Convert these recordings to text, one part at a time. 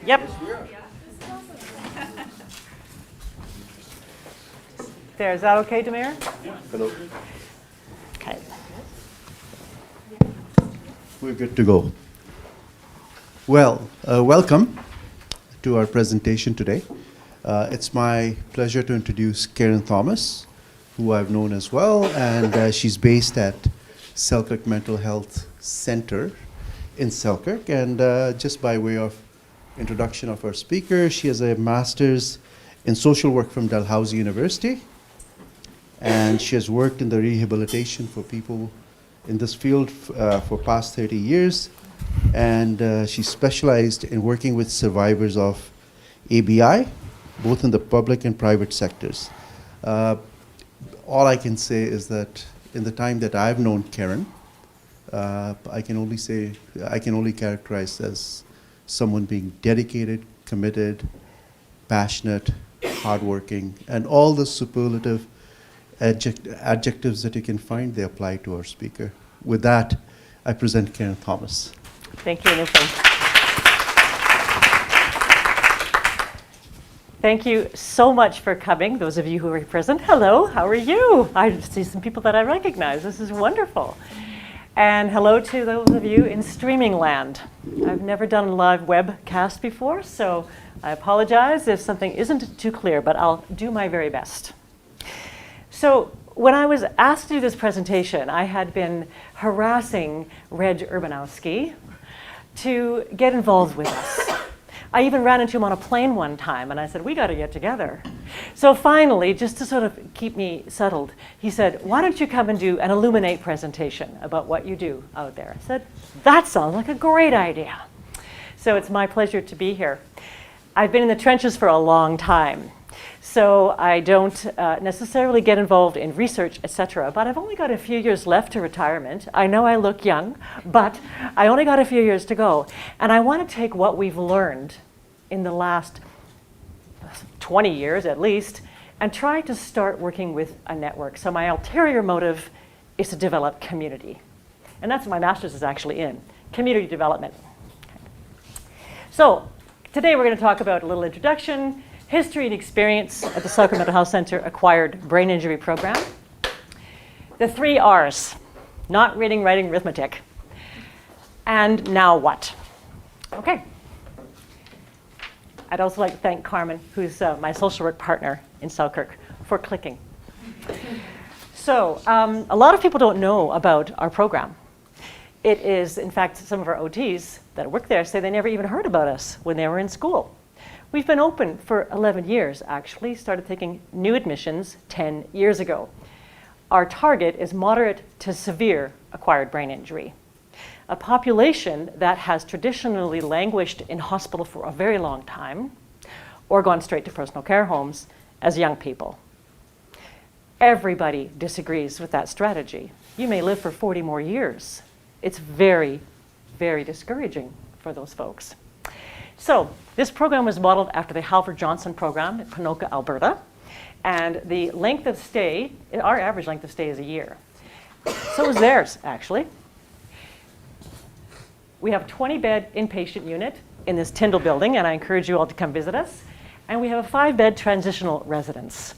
Yep. There, is that okay, Demir? Hello. Okay. We're good to go. Well, welcome to our presentation today. It's my pleasure to introduce Karen Thomas, who I've known as well, and she's based at Selkirk Mental Health Centre in Selkirk. And just by way of introduction of our speaker, she has a master's in social work from Dalhousie University, and she has worked in the rehabilitation for people in this field for past 30 years. And she specialized in working with survivors of ABI, both in the public and private sectors. All I can say is that in the time that I've known Karen, I can only characterize as someone being dedicated, committed, passionate, hardworking, and all the superlative adjectives that you can find, they apply to our speaker. With that, I present Karen Thomas. Thank you, Nathan. Thank you so much for coming, those of you who are present. Hello, how are you? I see some people that I recognize. This is wonderful. And hello to those of you in streaming land. I've never done a live webcast before, so I apologize if something isn't too clear, but I'll do my very best. So when I was asked to do this presentation, I had been harassing Reg Urbanowski to get involved with us. I even ran into him on a plane one time, and I said, we got to get together. So finally, just to sort of keep me settled, he said, why don't you come and do an Illuminate presentation about what you do out there? I said, that sounds like a great idea. So it's my pleasure to be here. I've been in the trenches for a long time, so I don't necessarily get involved in research, etc. But I've only got a few years left to retirement. I know I look young, but I only got a few years to go. And I want to take what we've learned in the last 20 years at least and try to start working with a network. So my ulterior motive is to develop community. And that's what my master's is actually in, community development. So today we're going to talk about a little introduction, history and experience at the Selkirk Mental Health Centre Acquired Brain Injury Program. The 3 R's, not reading, writing, arithmetic. And now what? Okay. I'd also like to thank Carmen, who's my social work partner in Selkirk, for clicking. So a lot of people don't know about our program. It is, in fact, some of our OTs that work there say they never even heard about us when they were in school. We've been open for 11 years, actually, started taking new admissions 10 years ago. Our target is moderate to severe acquired brain injury, a population that has traditionally languished in hospital for a very long time or gone straight to personal care homes as young people. Everybody disagrees with that strategy. You may live for 40 more years. It's very, very discouraging for those folks. So this program was modeled after the Halford Johnson program in Ponoka, Alberta. And the length of stay, our average length of stay is a year. So is theirs, actually. We have a 20-bed inpatient unit in this Tyndall building, and I encourage you all to come visit us. And we have a 5-bed transitional residence.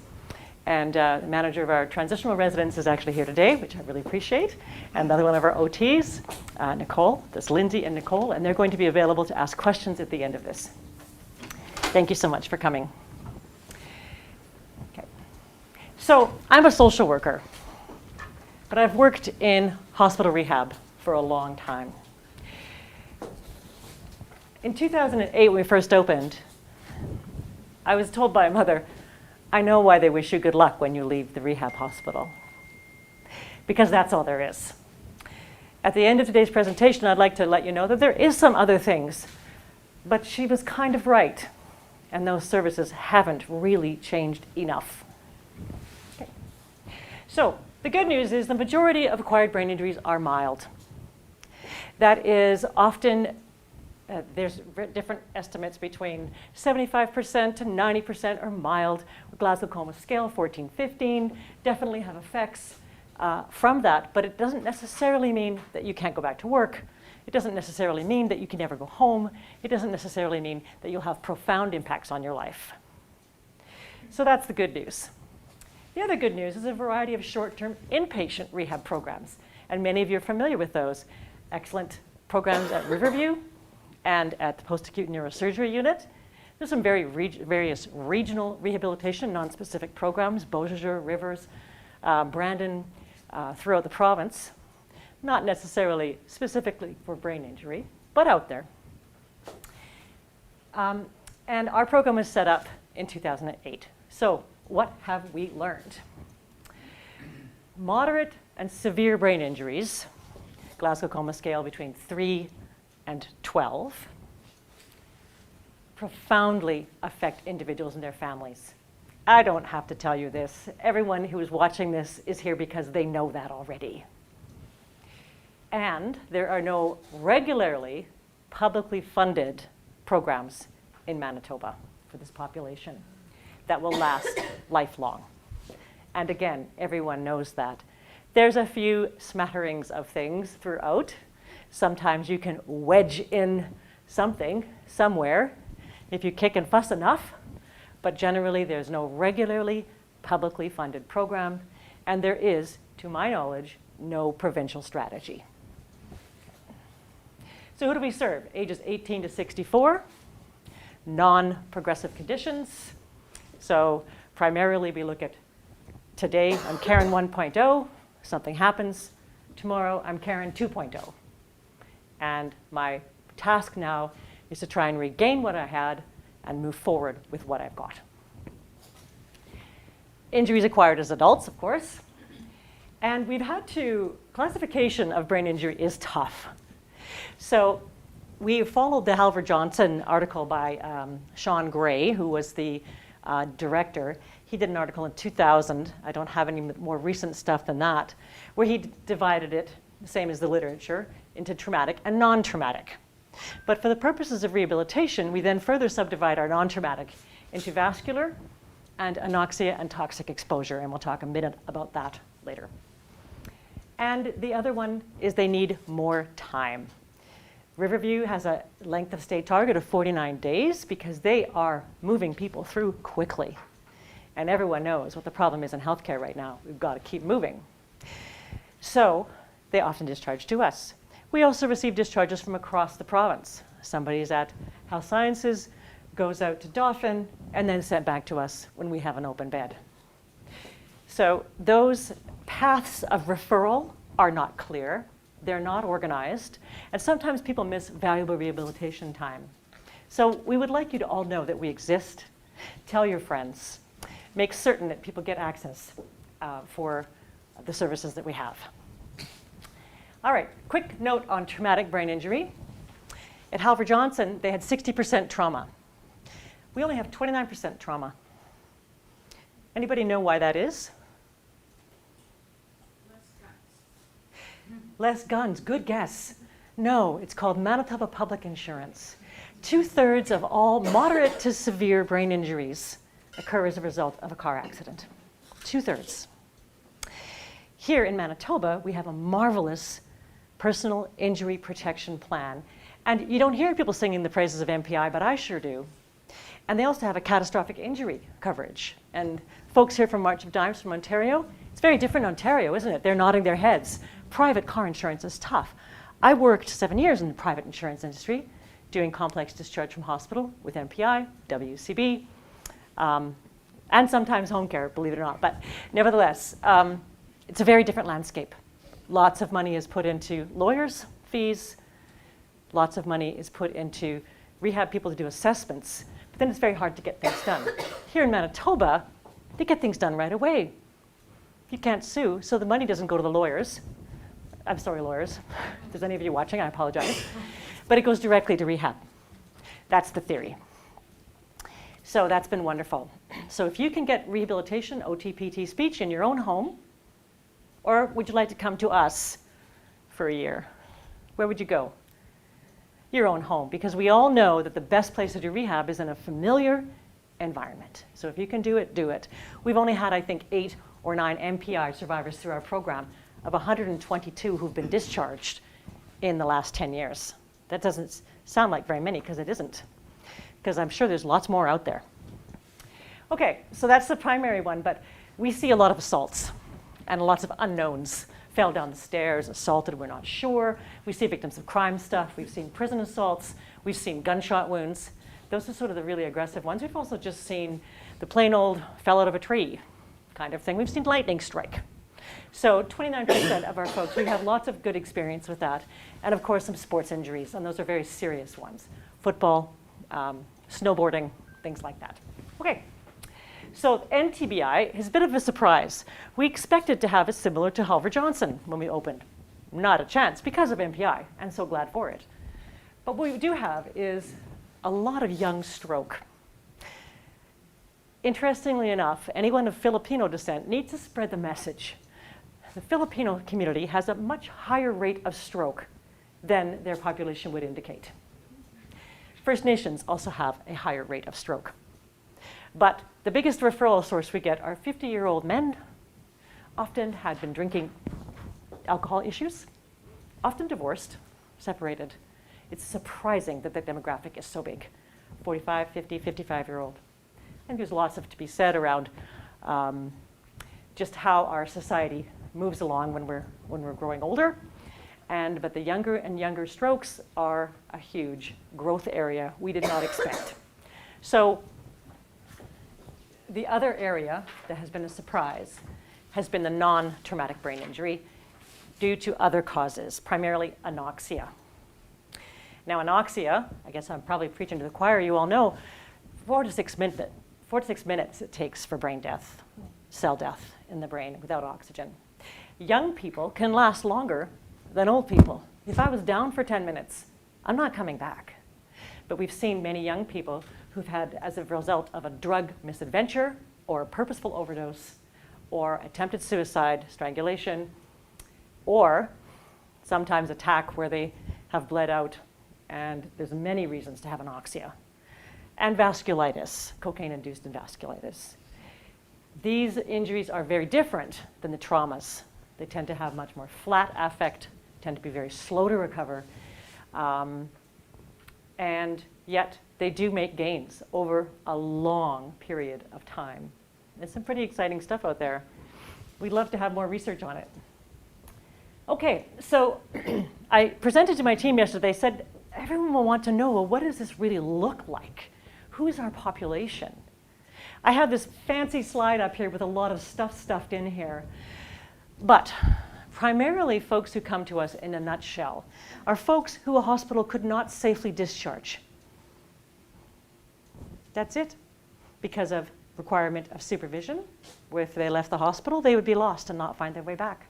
And the manager of our transitional residence is actually here today, which I really appreciate. And another one of our OTs, Nicole, that's Lindsay and Nicole, and they're going to be available to ask questions at the end of this. Thank you so much for coming. Okay. So I'm a social worker, but I've worked in hospital rehab for a long time. In 2008, when we first opened, I was told by a mother, I know why they wish you good luck when you leave the rehab hospital, because that's all there is. At the end of today's presentation, I'd like to let you know that there is some other things, but she was kind of right, and those services haven't really changed enough. Okay. So the good news is the majority of acquired brain injuries are mild. That is often there's different estimates between 75% to 90% are mild. Glasgow Coma scale, 14-15, definitely have effects from that, but it doesn't necessarily mean that you can't go back to work. It doesn't necessarily mean that you can never go home. It doesn't necessarily mean that you'll have profound impacts on your life. So that's the good news. The other good news is a variety of short-term inpatient rehab programs, and many of you are familiar with those. Excellent programs at Riverview and at the Post-Acute Neurosurgery Unit. There's some various regional rehabilitation, non-specific programs, Beausejour, Rivers, Brandon, throughout the province. Not necessarily specifically for brain injury, but out there. And our program was set up in 2008. So what have we learned? Moderate and severe brain injuries, Glasgow Coma scale between 3 and 12, profoundly affect individuals and their families. I don't have to tell you this. Everyone who is watching this is here because they know that already. And there are no regularly publicly funded programs in Manitoba for this population that will last lifelong. And again, everyone knows that. There's a few smatterings of things throughout. Sometimes you can wedge in something somewhere if you kick and fuss enough, but generally there's no regularly publicly funded program, and there is, to my knowledge, no provincial strategy. So who do we serve? Ages 18 to 64, non-progressive conditions. So primarily we look at today, I'm Karen 1.0, something happens. Tomorrow, I'm Karen 2.0. And my task now is to try and regain what I had and move forward with what I've got. Injuries acquired as adults, of course. And we've had to, classification of brain injury is tough. So we followed the Halvard Johnson article by Sean Gray, who was the director. He did an article in 2000, I don't have any more recent stuff than that, where he divided it, the same as the literature, into traumatic and non-traumatic. But for the purposes of rehabilitation, we then further subdivide our non-traumatic into vascular and anoxia and toxic exposure, and we'll talk a minute about that later. And the other one is they need more time. Riverview has a length of stay target of 49 days because they are moving people through quickly. And everyone knows what the problem is in healthcare right now. We've got to keep moving. So they often discharge to us. We also receive discharges from across the province. Somebody's at Health Sciences, goes out to Dauphin, and then sent back to us when we have an open bed. So those paths of referral are not clear. They're not organized, and sometimes people miss valuable rehabilitation time. So we would like you to all know that we exist. Tell your friends. Make certain that people get access for the services that we have. All right, quick note on traumatic brain injury. At Halvard Johnson, they had 60% trauma. We only have 29% trauma. Anybody know why that is? Less guns, good guess. No, it's called Manitoba Public Insurance. 2/3 of all moderate to severe brain injuries occur as a result of a car accident. 2/3. Here in Manitoba, we have a marvelous personal injury protection plan. And you don't hear people singing the praises of NTBI, but I sure do. And they also have a catastrophic injury coverage. And folks here from March of Dimes from Ontario, it's very different in Ontario, isn't it? They're nodding their heads. Private car insurance is tough. I worked 7 years in the private insurance industry, doing complex discharge from hospital with NPI, WCB, and sometimes home care, believe it or not. But nevertheless, it's a very different landscape. Lots of money is put into lawyers' fees. Lots of money is put into rehab people to do assessments. But then it's very hard to get things done. Here in Manitoba, they get things done right away. You can't sue, so the money doesn't go to the lawyers. I'm sorry, lawyers. If there's any of you watching, I apologize. But it goes directly to rehab. That's the theory. So that's been wonderful. So if you can get rehabilitation, OT, PT, speech in your own home, or would you like to come to us for a year? Where would you go? Your own home, because we all know that the best place to do rehab is in a familiar environment. So if you can do it, do it. We've only had, I think, 8 or 9 MPI survivors through our program of 122 who've been discharged in the last 10 years. That doesn't sound like very many, because it isn't, because I'm sure there's lots more out there. Okay, so that's the primary one, but we see a lot of assaults and lots of unknowns. Fell down the stairs, assaulted, we're not sure. We see victims of crime stuff. We've seen prison assaults. We've seen gunshot wounds. Those are sort of the really aggressive ones. We've also just seen the plain old fell out of a tree kind of thing. We've seen lightning strike. So 29% of our folks, we have lots of good experience with that. And of course, some sports injuries, and those are very serious ones. Football, snowboarding, things like that. Okay. So NTBI is a bit of a surprise. We expected to have it similar to Halver-Johnson when we opened. Not a chance because of MPI, and so glad for it. But what we do have is a lot of young stroke. Interestingly enough, anyone of Filipino descent needs to spread the message. The Filipino community has a much higher rate of stroke than their population would indicate. First Nations also have a higher rate of stroke. But the biggest referral source we get are 50-year-old men, often had been drinking alcohol issues, often divorced, separated. It's surprising that the demographic is so big, 45, 50, 55-year-old. And there's lots of to be said around just how our society moves along when we're growing older. But the younger and younger strokes are a huge growth area we did not expect. So the other area that has been a surprise has been the non-traumatic brain injury due to other causes, primarily anoxia. Now anoxia, I guess I'm probably preaching to the choir, you all know, 4 to 6 minutes it takes for brain death, cell death in the brain without oxygen. Young people can last longer than old people. If I was down for 10 minutes, I'm not coming back. But we've seen many young people who've had, as a result of a drug misadventure or a purposeful overdose or attempted suicide, strangulation, or sometimes attack where they have bled out, and there's many reasons to have anoxia. And vasculitis, cocaine-induced vasculitis. These injuries are very different than the traumas. They tend to have much more flat affect, tend to be very slow to recover, and yet they do make gains over a long period of time. There's some pretty exciting stuff out there. We'd love to have more research on it. Okay, so I presented to my team yesterday. They said, everyone will want to know, well, what does this really look like? Who is our population? I have this fancy slide up here with a lot of stuff stuffed in here. But primarily folks who come to us in a nutshell are folks who a hospital could not safely discharge. That's it. Because of requirement of supervision, where if they left the hospital, they would be lost and not find their way back.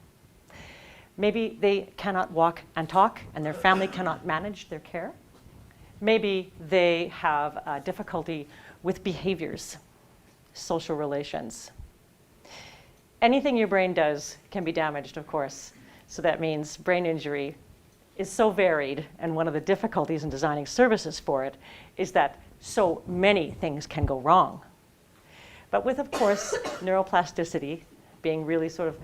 Maybe they cannot walk and talk, and their family cannot manage their care. Maybe they have difficulty with behaviors, social relations. Anything your brain does can be damaged, of course. So that means brain injury is so varied, and one of the difficulties in designing services for it is that so many things can go wrong. But with, of course, neuroplasticity being really sort of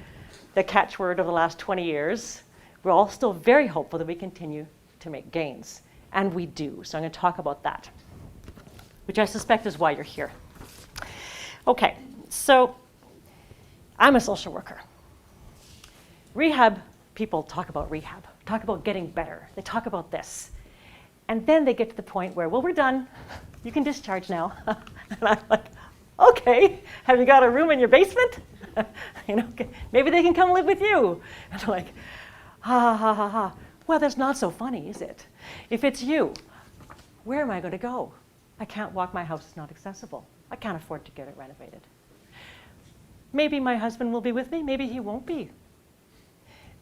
the catchword of the last 20 years, we're all still very hopeful that we continue to make gains. And we do. So I'm going to talk about that, which I suspect is why you're here. Okay, so I'm a social worker. Rehab people talk about rehab, talk about getting better. They talk about this. And then they get to the point where, well, we're done. You can discharge now. And I'm like, okay, have you got a room in your basement? You know, maybe they can come live with you. And I'm like, ha, ha, ha, ha. Well, that's not so funny, is it? If it's you, where am I going to go? I can't walk, my house is not accessible. I can't afford to get it renovated. Maybe my husband will be with me, maybe he won't be.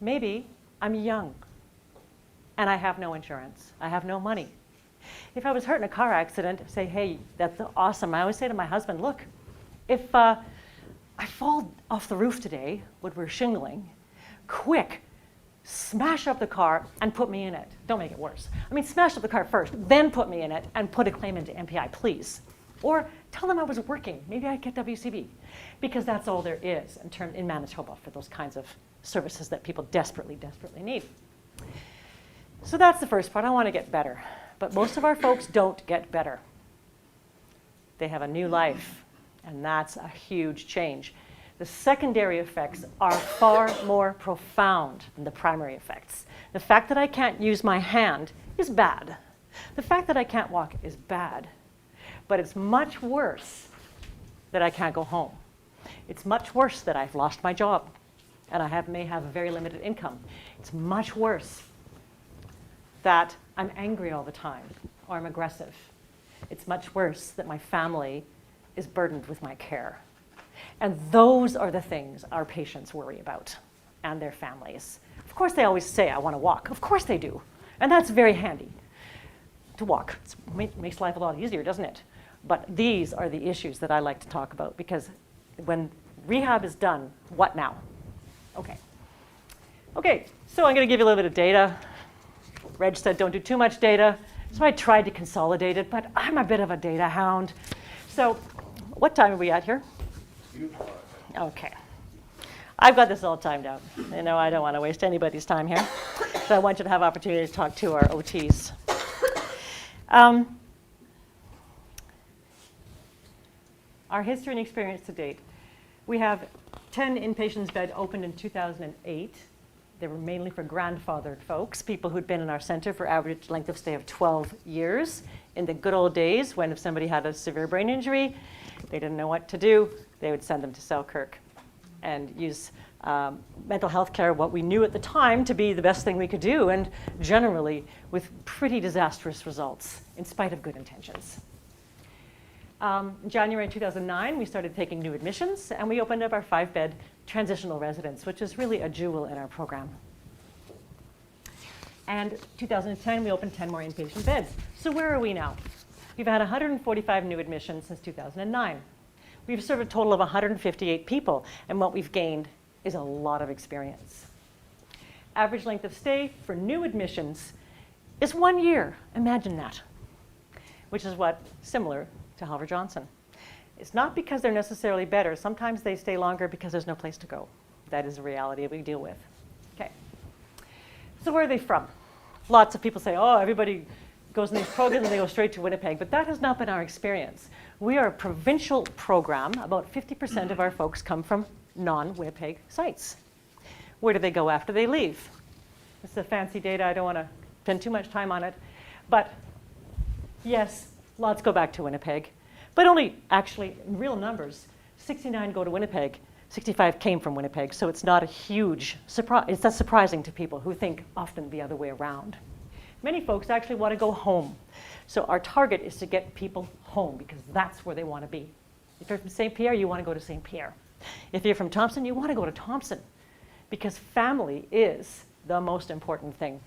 Maybe I'm young and I have no insurance, I have no money. If I was hurt in a car accident, say, hey, that's awesome. I always say to my husband, look, if I fall off the roof today when we're shingling, quick, smash up the car and put me in it. Don't make it worse. I mean, smash up the car first, then put me in it and put a claim into NPI, please. Or tell them I was working. Maybe I'd get WCB, because that's all there is in Manitoba for those kinds of services that people desperately, desperately need. So that's the first part. I want to get better. But most of our folks don't get better. They have a new life, and that's a huge change. The secondary effects are far more profound than the primary effects. The fact that I can't use my hand is bad. The fact that I can't walk is bad. But it's much worse that I can't go home. It's much worse that I've lost my job and I may have a very limited income. It's much worse that I'm angry all the time or I'm aggressive. It's much worse that my family is burdened with my care. And those are the things our patients worry about and their families. Of course, they always say, I want to walk. Of course they do. And that's very handy to walk. It makes life a lot easier, doesn't it? But these are the issues that I like to talk about, because when rehab is done, what now? Okay, so I'm going to give you a little bit of data. Reg said don't do too much data, so I tried to consolidate it, but I'm a bit of a data hound. So what time are we at here? Okay. I've got this all timed out. You know, I don't want to waste anybody's time here, so I want you to have opportunity to talk to our OTs. Our history and experience to date. We have 10 inpatients bed opened in 2008. They were mainly for grandfathered folks, people who'd been in our center for average length of stay of 12 years. In the good old days, when if somebody had a severe brain injury, they didn't know what to do, they would send them to Selkirk and use mental health care, what we knew at the time to be the best thing we could do, and generally with pretty disastrous results, in spite of good intentions. In January 2009, we started taking new admissions, and we opened up our 5-bed transitional residence, which is really a jewel in our program. And 2010, we opened 10 more inpatient beds. So where are we now? We've had 145 new admissions since 2009. We've served a total of 158 people, and what we've gained is a lot of experience. Average length of stay for new admissions is 1 year. Imagine that, which is similar to Halver Johnson. It's not because they're necessarily better. Sometimes they stay longer because there's no place to go. That is a reality we deal with. Okay. So where are they from? Lots of people say, oh, everybody goes in these programs and they go straight to Winnipeg, but that has not been our experience. We are a provincial program. About 50% of our folks come from non-Winnipeg sites. Where do they go after they leave? This is a fancy data. I don't want to spend too much time on it. But yes, lots go back to Winnipeg. But only, actually, in real numbers, 69 go to Winnipeg. 65 came from Winnipeg, so it's not a huge surprise. It's not surprising to people who think often the other way around. Many folks actually want to go home. So our target is to get people home because that's where they want to be. If you're from St. Pierre, you want to go to St. Pierre. If you're from Thompson, you want to go to Thompson because family is the most important thing.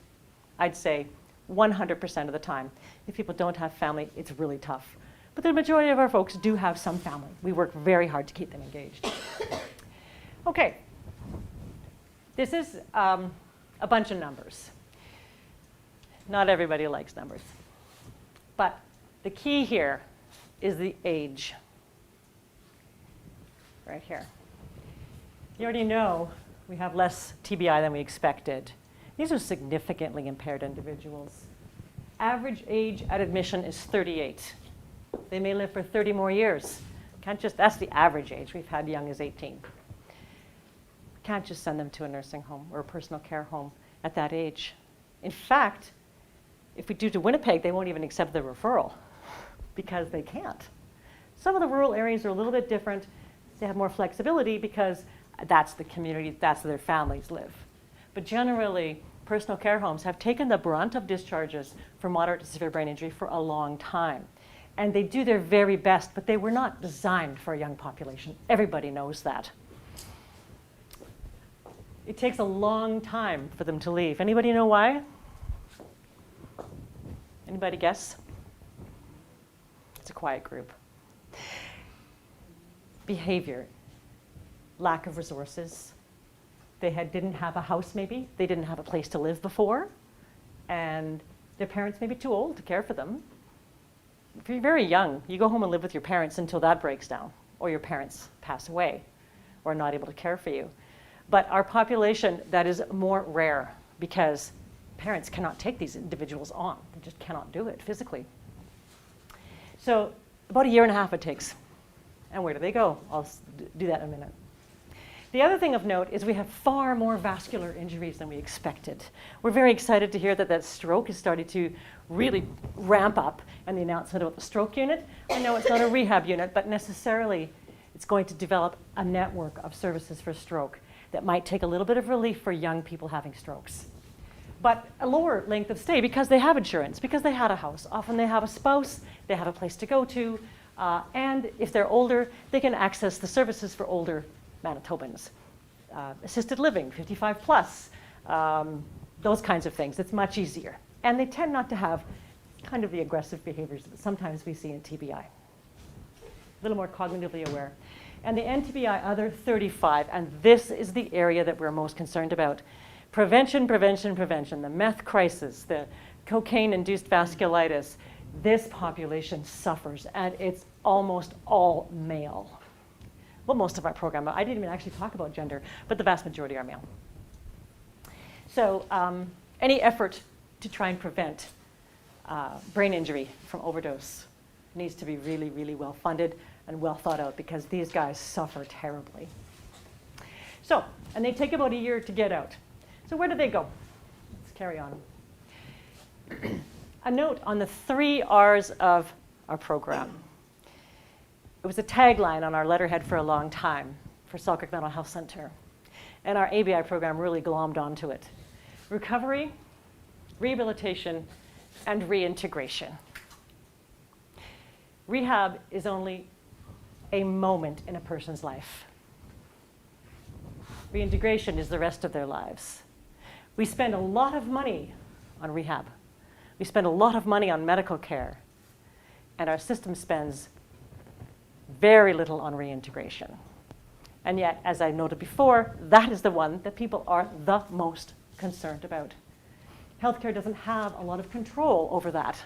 I'd say 100% of the time. If people don't have family, it's really tough. But the majority of our folks do have some family. We work very hard to keep them engaged. Okay. This is a bunch of numbers. Not everybody likes numbers. But the key here is the age. Right here. You already know we have less TBI than we expected. These are significantly impaired individuals. Average age at admission is 38. They may live for 30 more years. That's the average age. We've had young as 18. Can't just send them to a nursing home or a personal care home at that age. In fact, if we do to Winnipeg, they won't even accept the referral because they can't. Some of the rural areas are a little bit different. They have more flexibility because that's the community, that's where their families live. But generally, personal care homes have taken the brunt of discharges for moderate to severe brain injury for a long time. And they do their very best, but they were not designed for a young population. Everybody knows that. It takes a long time for them to leave. Anybody know why? Anybody guess? It's a quiet group. Behavior, lack of resources. They didn't have a house maybe. They didn't have a place to live before. And their parents may be too old to care for them. If you're very young, you go home and live with your parents until that breaks down, or your parents pass away, or are not able to care for you. But our population, that is more rare because parents cannot take these individuals on. They just cannot do it physically. So about 1.5 years it takes. And where do they go? I'll do that in a minute. The other thing of note is we have far more vascular injuries than we expected. We're very excited to hear that stroke is starting to really ramp up, and the announcement about the stroke unit. I know it's not a rehab unit, but necessarily it's going to develop a network of services for stroke that might take a little bit of relief for young people having strokes. But a lower length of stay because they have insurance, because they had a house. Often they have a spouse, they have a place to go to, and if they're older, they can access the services for older Manitobans. Assisted living, 55 plus, those kinds of things. It's much easier. And they tend not to have kind of the aggressive behaviors that sometimes we see in TBI. A little more cognitively aware. And the NTBI other 35, and this is the area that we're most concerned about. Prevention, prevention, prevention. The meth crisis, the cocaine-induced vasculitis. This population suffers, and it's almost all male. Well, most of our program, I didn't even actually talk about gender, but the vast majority are male. So any effort to try and prevent brain injury from overdose needs to be really, really well funded and well thought out, because these guys suffer terribly. So, and they take about 1 year to get out. So where do they go? Let's carry on. A note on the 3 R's of our program. It was a tagline on our letterhead for a long time for Selkirk Mental Health Centre. And our ABI program really glommed onto it. Recovery, rehabilitation, and reintegration. Rehab is only a moment in a person's life. Reintegration is the rest of their lives. We spend a lot of money on rehab. We spend a lot of money on medical care. And our system spends very little on reintegration. And yet, as I noted before, that is the one that people are the most concerned about. Healthcare doesn't have a lot of control over that.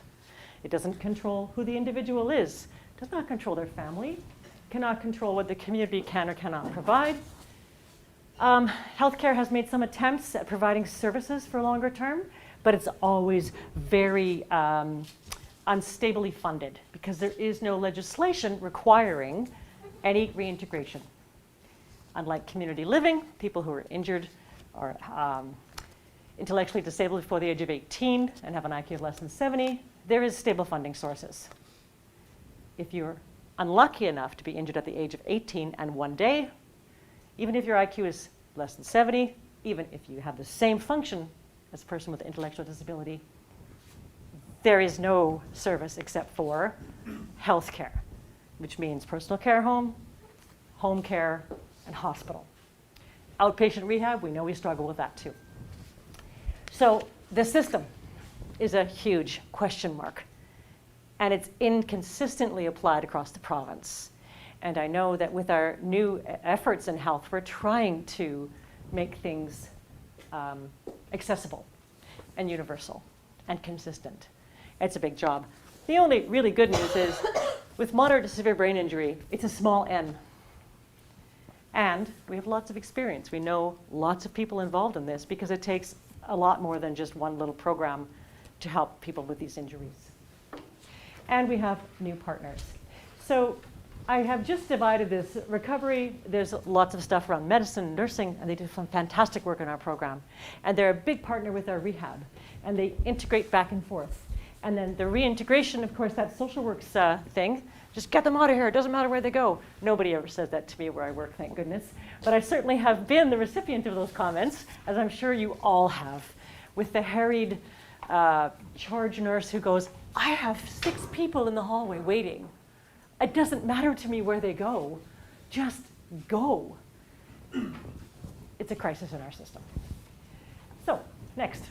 It doesn't control who the individual is, does not control their family, cannot control what the community can or cannot provide. Healthcare has made some attempts at providing services for longer term, but it's always very unstably funded because there is no legislation requiring any reintegration. Unlike community living, people who are injured or intellectually disabled before the age of 18 and have an IQ of less than 70, there is stable funding sources. If you're unlucky enough to be injured at the age of 18 and 1 day, even if your IQ is less than 70, even if you have the same function as a person with intellectual disability, there is no service except for health care, which means personal care home, home care, and hospital. Outpatient rehab, we know we struggle with that too. So the system is a huge question mark, and it's inconsistently applied across the province. And I know that with our new efforts in health, we're trying to make things accessible and universal and consistent. It's a big job. The only really good news is with moderate to severe brain injury, it's a small N. And we have lots of experience. We know lots of people involved in this because it takes a lot more than just one little program to help people with these injuries. And we have new partners. So I have just divided this recovery. There's lots of stuff around medicine, nursing, and they do some fantastic work in our program. And they're a big partner with our rehab, and they integrate back and forth. And then the reintegration, of course, that social works thing, just get them out of here, it doesn't matter where they go. Nobody ever says that to me where I work, thank goodness. But I certainly have been the recipient of those comments, as I'm sure you all have, with the harried charge nurse who goes, I have 6 people in the hallway waiting. It doesn't matter to me where they go, just go. It's a crisis in our system. So, next.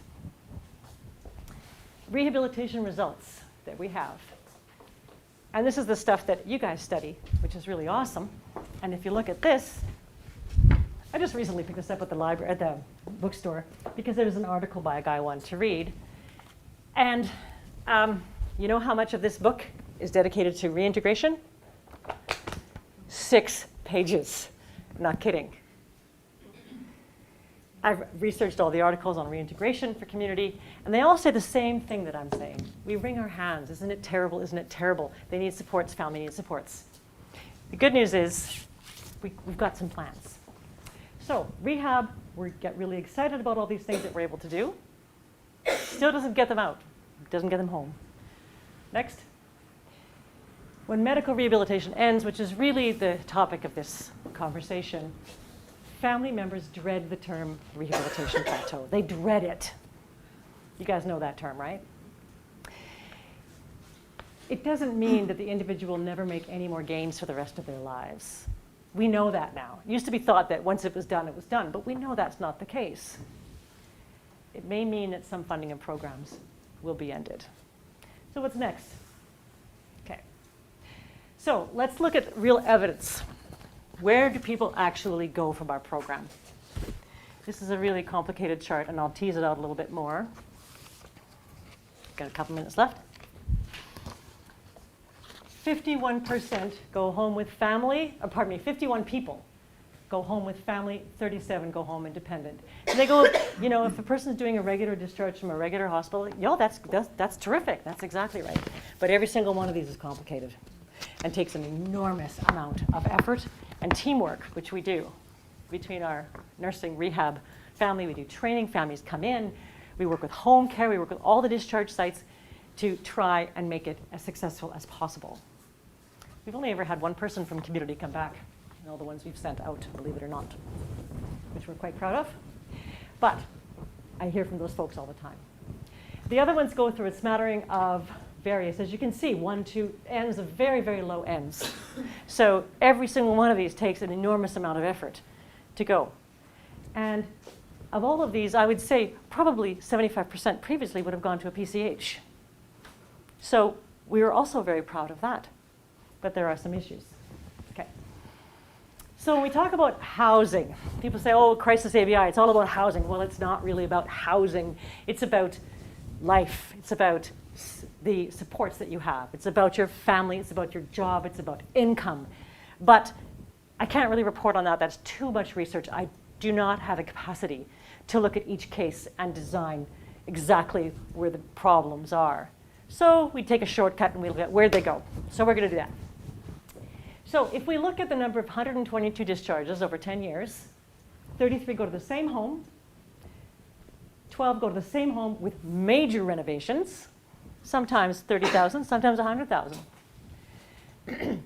Rehabilitation results that we have. And this is the stuff that you guys study, which is really awesome. And if you look at this, I just recently picked this up at the library, at the bookstore, because there was an article by a guy I wanted to read. And you know how much of this book is dedicated to reintegration? 6 pages. Not kidding. I've researched all the articles on reintegration for community, and they all say the same thing that I'm saying. We wring our hands. Isn't it terrible? Isn't it terrible? They need supports. Family needs supports. The good news is we've got some plans. So rehab, we get really excited about all these things that we're able to do. Still doesn't get them out. Doesn't get them home. Next. When medical rehabilitation ends, which is really the topic of this conversation, family members dread the term rehabilitation plateau. They dread it. You guys know that term, right? It doesn't mean that the individual will never make any more gains for the rest of their lives. We know that now. It used to be thought that once it was done, but we know that's not the case. It may mean that some funding and programs will be ended. So what's next? Okay. So let's look at real evidence. Where do people actually go from our program? This is a really complicated chart, and I'll tease it out a little bit more. Got a couple minutes left. 51% go home with family, 51 people go home with family, 37 go home independent. And they go, if a person's doing a regular discharge from a regular hospital, that's terrific, that's exactly right. But every single one of these is complicated and takes an enormous amount of effort and teamwork, which we do between our nursing rehab family. We do training, families come in, we work with home care, we work with all the discharge sites to try and make it as successful as possible. We've only ever had one person from community come back, and all the ones we've sent out, believe it or not, which we're quite proud of. But I hear from those folks all the time. The other ones go through a smattering of various, as you can see, 1, 2 ends of very, very low ends. So every single one of these takes an enormous amount of effort to go. And of all of these, I would say probably 75% previously would have gone to a PCH. So we were also very proud of that. But there are some issues. Okay. So when we talk about housing, people say, oh, crisis ABI, it's all about housing. Well, it's not really about housing. It's about life. It's about the supports that you have. It's about your family. It's about your job. It's about income. But I can't really report on that. That's too much research. I do not have the capacity to look at each case and design exactly where the problems are. So we take a shortcut and we look at where'd they go. So we're going to do that. So if we look at the number of 122 discharges over 10 years, 33 go to the same home, 12 go to the same home with major renovations, sometimes 30,000, sometimes 100,000.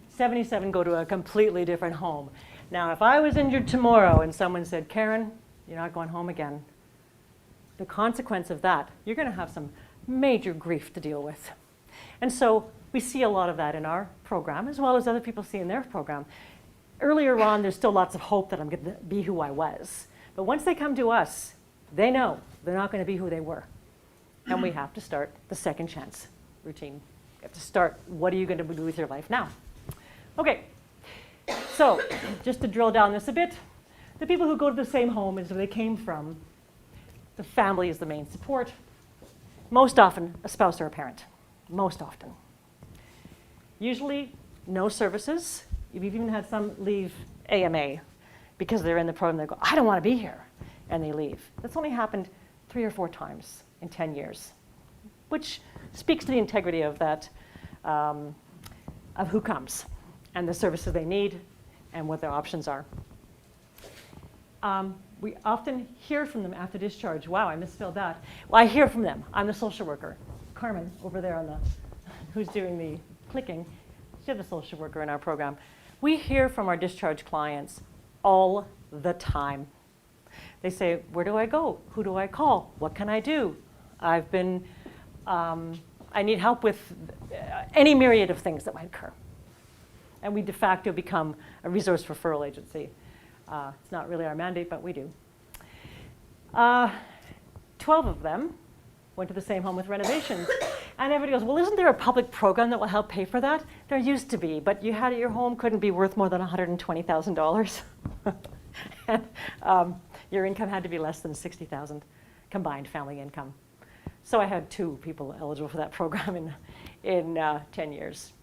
77 go to a completely different home. Now, if I was injured tomorrow and someone said, Karen, you're not going home again, the consequence of that, you're going to have some major grief to deal with. And so we see a lot of that in our program, as well as other people see in their program. Earlier on, there's still lots of hope that I'm going to be who I was. But once they come to us, they know they're not going to be who they were. And we have to start the second chance routine. You have to start, what are you going to do with your life now? Okay, so just to drill down this a bit, the people who go to the same home as where they came from, the family is the main support. Most often, a spouse or a parent. Most often. Usually, no services. We've even had some leave AMA because they're in the program. They go, I don't want to be here, and they leave. That's only happened 3 or 4 times in 10 years, which speaks to the integrity of that, of who comes and the services they need and what their options are. We often hear from them after discharge. Wow, I misspelled that. Well, I hear from them. I'm the social worker. Carmen, over there on the, who's doing the clicking, she's the social worker in our program. We hear from our discharge clients all the time. They say, where do I go? Who do I call? What can I do? I've been, I need help with any myriad of things that might occur. And we de facto become a resource referral agency. It's not really our mandate, but we do. 12 of them went to the same home with renovations. And everybody goes, well, isn't there a public program that will help pay for that? There used to be, but you had it, your home couldn't be worth more than $120,000. And your income had to be less than $60,000 combined family income. So I had 2 people eligible for that program in 10 years.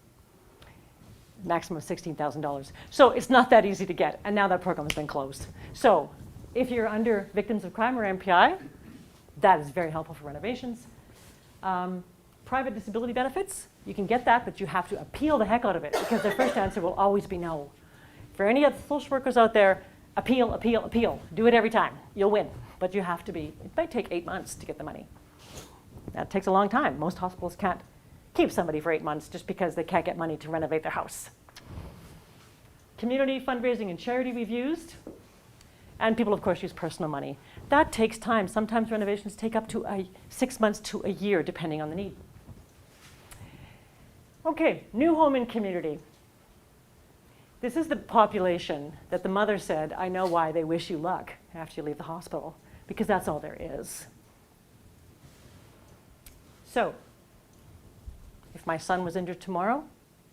Maximum of $16,000. So it's not that easy to get, and now that program has been closed. So if you're under victims of crime or NPI, that is very helpful for renovations. Private disability benefits, you can get that, but you have to appeal the heck out of it because their first answer will always be no. For any of the social workers out there, appeal, appeal, appeal. Do it every time. You'll win, but you have to be, it might take 8 months to get the money. That takes a long time. Most hospitals can't keep somebody for 8 months just because they can't get money to renovate their house. Community fundraising and charity we've used. And people, of course, use personal money. That takes time. Sometimes renovations take up to 6 months to a year, depending on the need. Okay, new home and community. This is the population that the mother said, I know why they wish you luck after you leave the hospital, because that's all there is. So, if my son was injured tomorrow,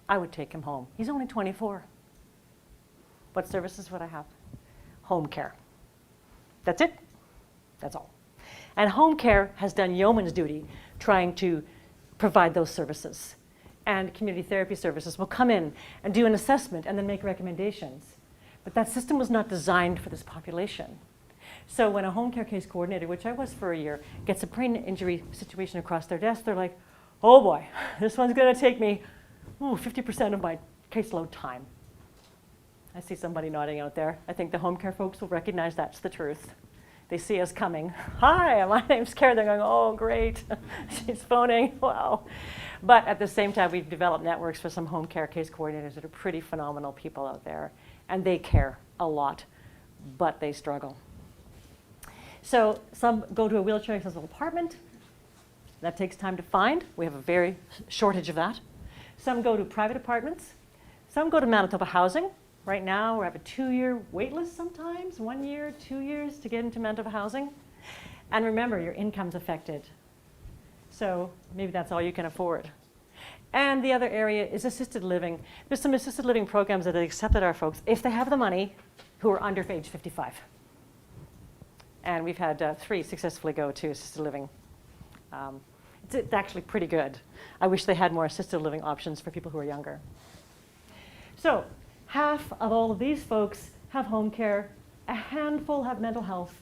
I would take him home. He's only 24. What services would I have? Home care. That's it. That's all. And home care has done yeoman's duty trying to provide those services. And community therapy services will come in and do an assessment and then make recommendations. But that system was not designed for this population. So when a home care case coordinator, which I was for a year, gets a brain injury situation across their desk, they're like, oh boy, this one's going to take me 50% of my caseload time. I see somebody nodding out there. I think the home care folks will recognize that's the truth. They see us coming. Hi, my name's Karen. They're going, oh, great. She's phoning. Wow. But at the same time, we've developed networks for some home care case coordinators that are pretty phenomenal people out there. And they care a lot, but they struggle. So some go to a wheelchair accessible apartment. That takes time to find. We have a very shortage of that. Some go to private apartments. Some go to Manitoba housing. Right now, we have a 2-year wait list sometimes, 1 year, 2 years to get into Manitoba housing. And remember, your income's affected. So maybe that's all you can afford. And the other area is assisted living. There's some assisted living programs that have accepted our folks, if they have the money, who are under age 55. And we've had 3 successfully go to assisted living. It's actually pretty good. I wish they had more assisted living options for people who are younger. So, half of all of these folks have home care, a handful have mental health,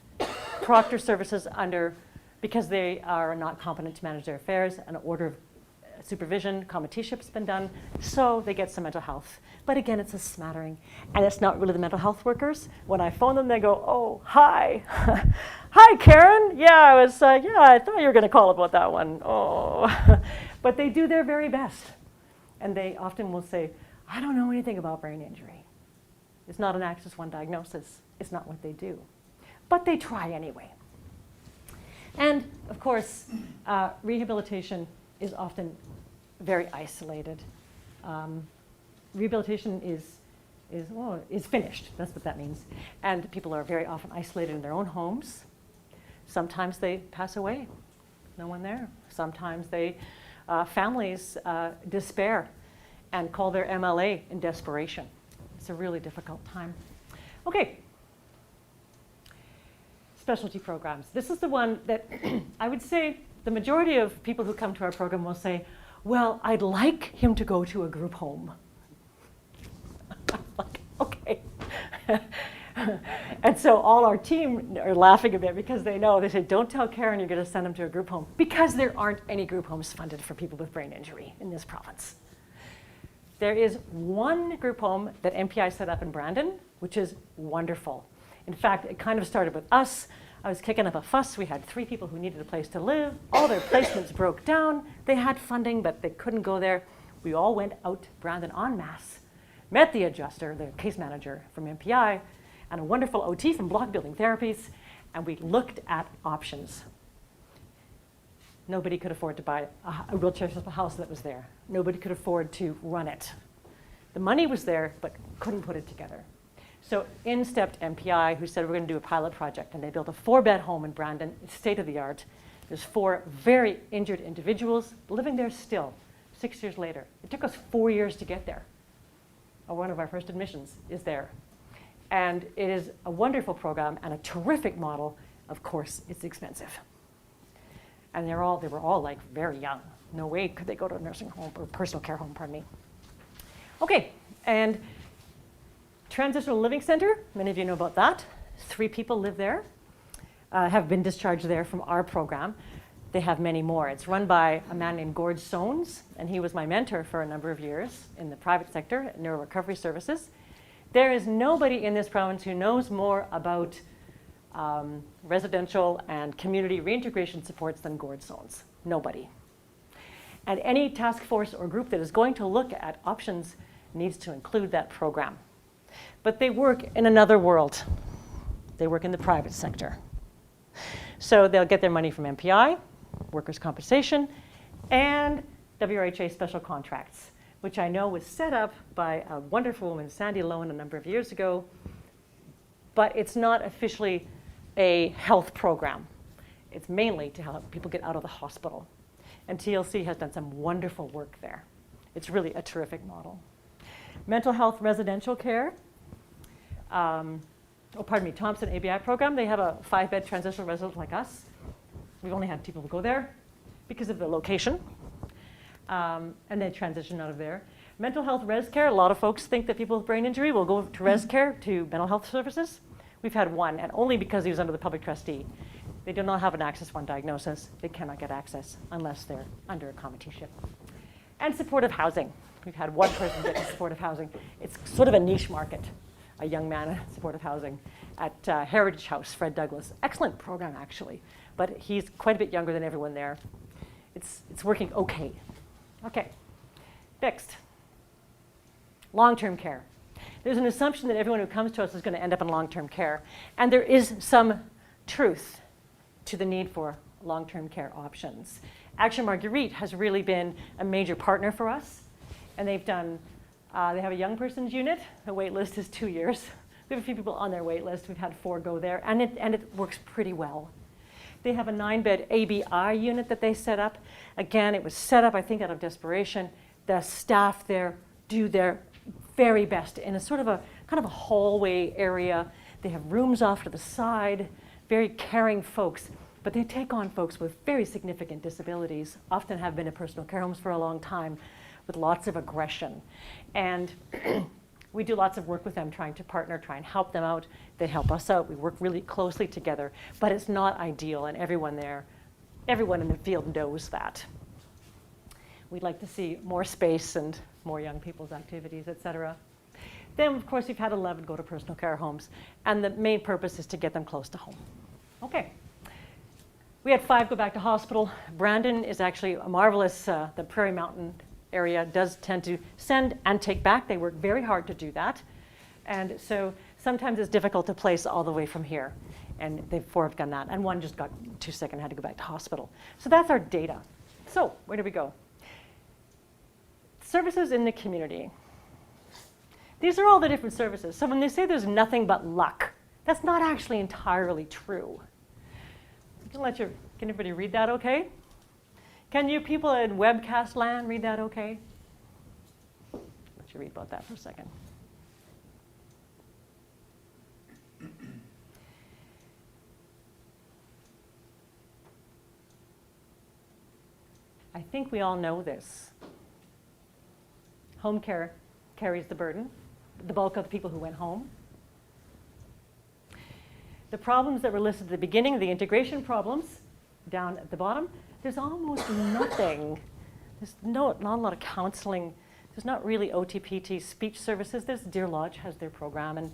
proctor services under, because they are not competent to manage their affairs, an order of supervision, committeeship's been done, so they get some mental health. But again, it's a smattering, and it's not really the mental health workers. When I phone them, they go, oh, hi. Hi, Karen. Yeah, I thought you were going to call about that one. Oh. But they do their very best. And they often will say, I don't know anything about brain injury. It's not an Axis 1 diagnosis. It's not what they do. But they try anyway. And of course, rehabilitation is often very isolated. Rehabilitation is finished. That's what that means. And people are very often isolated in their own homes. Sometimes they pass away. No one there. Sometimes families despair and call their MLA in desperation. It's a really difficult time. Okay. Specialty programs. This is the one that I would say the majority of people who come to our program will say, well, I'd like him to go to a group home. Like, okay. And so all our team are laughing a bit because they know, they say, don't tell Karen you're going to send him to a group home, because there aren't any group homes funded for people with brain injury in this province. There is one group home that NPI set up in Brandon, which is wonderful. In fact, it kind of started with us. I was kicking up a fuss. We had 3 people who needed a place to live. All their placements broke down. They had funding, but they couldn't go there. We all went out to Brandon en masse, met the adjuster, the case manager from NPI, and a wonderful OT from Block Building Therapies, and we looked at options. Nobody could afford to buy a wheelchair accessible house that was there. Nobody could afford to run it. The money was there, but couldn't put it together. So in stepped NPI, who said we're going to do a pilot project, and they built a 4-bed home in Brandon, state of the art. There's 4 very injured individuals living there still, 6 years later. It took us 4 years to get there. One of our first admissions is there. And it is a wonderful program and a terrific model. Of course, it's expensive. And they were all like very young. No way could they go to a nursing home or personal care home, pardon me. Okay, and Transitional Living Center, many of you know about that. 3 people live there, have been discharged there from our program. They have many more. It's run by a man named Gord Soanes, and he was my mentor for a number of years in the private sector at Neuro Recovery Services. There is nobody in this province who knows more about residential and community reintegration supports than Gord Soanes. Nobody. And any task force or group that is going to look at options needs to include that program. But they work in another world. They work in the private sector. So they'll get their money from MPI, workers' compensation, and WRHA special contracts, which I know was set up by a wonderful woman, Sandy Lowen, a number of years ago. But it's not officially a health program. It's mainly to help people get out of the hospital. And TLC has done some wonderful work there. It's really a terrific model. Mental health residential care. Thompson ABI program. They have a 5-bed transitional residence like us. We've only had 2 people go there because of the location. And they transition out of there. Mental health res care. A lot of folks think that people with brain injury will go to res care, to mental health services. We've had 1, and only because he was under the public trustee. They do not have an Access 1 diagnosis. They cannot get access unless they're under a committeeship. And supportive housing. We've had 1 person get to supportive housing. It's sort of a niche market, a young man in supportive housing at Heritage House, Fred Douglas. Excellent program, actually, but he's quite a bit younger than everyone there. It's working okay. Okay, next. Long-term care. There's an assumption that everyone who comes to us is going to end up in long-term care, and there is some truth to the need for long-term care options. Actually, Marguerite has really been a major partner for us, and they've done, they have a young person's unit. The wait list is 2 years. We have a few people on their wait list. We've had 4 go there, and it works pretty well. They have a 9-bed ABI unit that they set up. Again, it was set up, I think, out of desperation. The staff there do their very best in a sort of a kind of a hallway area. They have rooms off to the side, very caring folks, but they take on folks with very significant disabilities, often have been in personal care homes for a long time, with lots of aggression. And we do lots of work with them, trying to partner, try and help them out. They help us out. We work really closely together, but it's not ideal, and everyone in the field knows that. We'd like to see more space and more young people's activities, et cetera. Then, of course, we've had 11 go to personal care homes, and the main purpose is to get them close to home. Okay. We had 5 go back to hospital. Brandon is actually a marvelous, the Prairie Mountain area does tend to send and take back. They work very hard to do that. And so sometimes it's difficult to place all the way from here. And 4 have done that. And 1 just got too sick and had to go back to hospital. So that's our data. So where do we go? Services in the community. These are all the different services. So when they say there's nothing but luck, that's not actually entirely true. Can everybody read that okay? Can you people in webcast land read that okay? Let you read about that for a second. I think we all know this. Home care carries the burden, the bulk of the people who went home. The problems that were listed at the beginning, the integration problems, down at the bottom, there's almost nothing. There's not a lot of counseling. There's not really OTPT speech services. There's Deer Lodge has their program,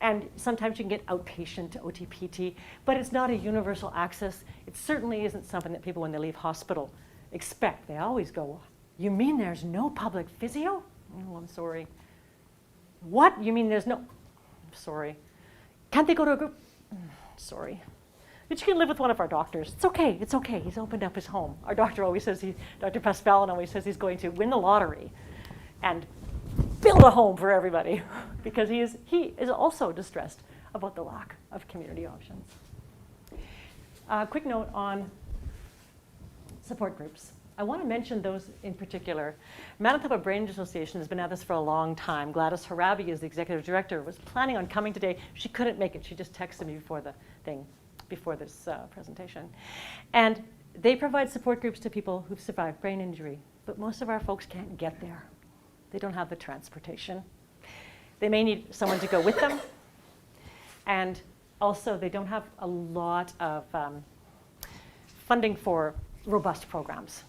and sometimes you can get outpatient OTPT, but it's not a universal access. It certainly isn't something that people, when they leave hospital, expect. They always go, "You mean there's no public physio?" "Oh, I'm sorry." "What? You mean there's no?" "I'm sorry." "Can't they go to a group?" "Sorry. But you can live with one of our doctors. It's okay, it's okay. He's opened up his home." Our doctor always says, Dr. Pasfallon always says he's going to win the lottery and build a home for everybody because he is also distressed about the lack of community options. Quick note on support groups. I want to mention those in particular. Manitoba Brain Association has been at this for a long time. Gladys Harabi is the executive director, was planning on coming today. She couldn't make it. She just texted me before this presentation. And they provide support groups to people who've survived brain injury, but most of our folks can't get there. They don't have the transportation. They may need someone to go with them. And Also, they don't have a lot of funding for robust programs.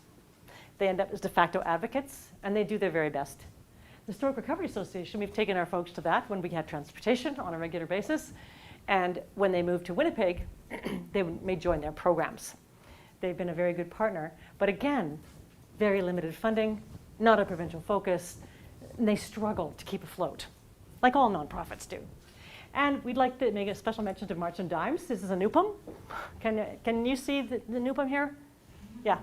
They end up as de facto advocates, and they do their very best. The Historic Recovery Association, we've taken our folks to that when we had transportation on a regular basis. And when they moved to Winnipeg, they may join their programs. They've been a very good partner. But again, very limited funding, not a provincial focus, and they struggle to keep afloat, like all nonprofits do. And we'd like to make a special mention to March and Dimes. This is a NUPM. Can you see the NUPM here? Yeah.